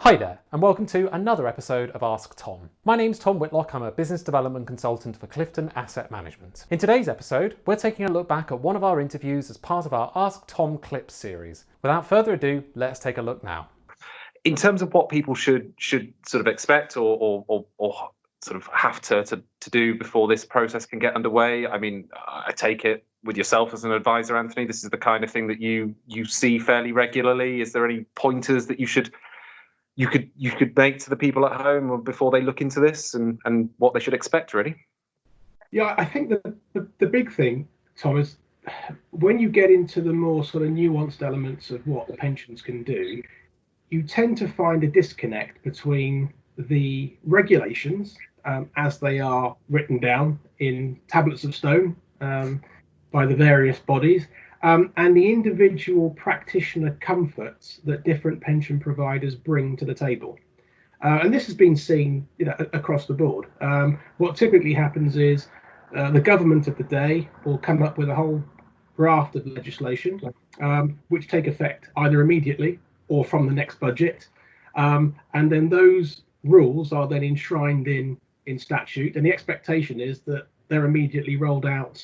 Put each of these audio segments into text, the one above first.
Hi there, and welcome to another episode of Ask Tom. My name's Tom Whitlock, I'm a business development consultant for Clifton Asset Management. In today's episode, we're taking a look back at one of our interviews as part of our AskTom Clips series. Without further ado, let's take a look now. In terms of what people should sort of expect or sort of have to do before this process can get underway, I mean, I take it with yourself as an advisor, Anthony, this is the kind of thing that you see fairly regularly. Is there any pointers that you could make to the people at home before they look into this and what they should expect, really? Yeah, I think that the big thing, Tom, is when you get into the more sort of nuanced elements of what pensions can do, you tend to find a disconnect between the regulations as they are written down in tablets of stone by the various bodies, and the individual practitioner comforts that different pension providers bring to the table. And this has been seen, across the board. What typically happens is the government of the day will come up with a whole raft of legislation, which take effect either immediately or from the next budget. And then those rules are then enshrined in statute. And the expectation is that they're immediately rolled out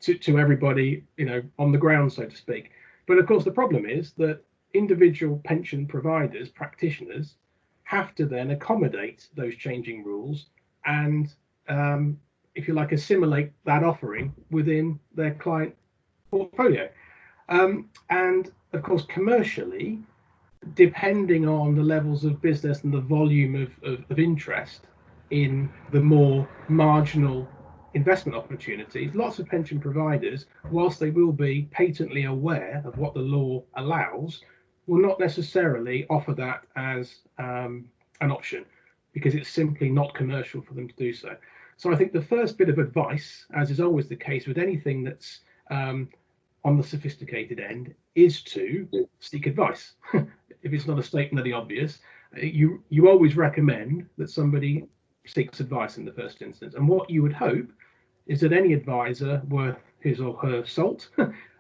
to everybody, on the ground, so to speak. But of course, the problem is that individual pension providers, practitioners, have to then accommodate those changing rules and, if you like, assimilate that offering within their client portfolio. And of course, commercially, depending on the levels of business and the volume of interest in the more marginal investment opportunities, lots of pension providers, whilst they will be patently aware of what the law allows, will not necessarily offer that as an option because it's simply not commercial for them to do so. So I think the first bit of advice, as is always the case with anything that's on the sophisticated end, is to seek advice. If it's not a statement of the obvious, you always recommend that somebody seeks advice in the first instance. And what you would hope is that any advisor worth his or her salt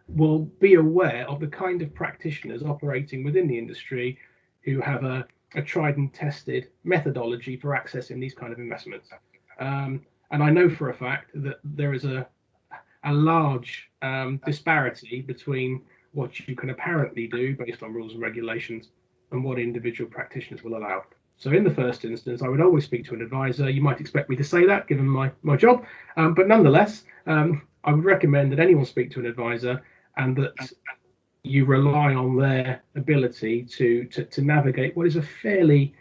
will be aware of the kind of practitioners operating within the industry who have a tried and tested methodology for accessing these kind of investments. And I know for a fact that there is a large disparity between what you can apparently do based on rules and regulations and what individual practitioners will allow. So in the first instance, I would always speak to an advisor. You might expect me to say that given my job, but nonetheless, I would recommend that anyone speak to an advisor and that you rely on their ability to navigate what is a fairly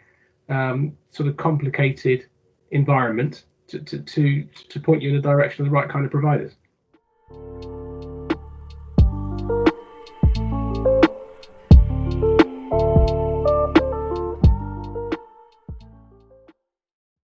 sort of complicated environment to point you in the direction of the right kind of providers.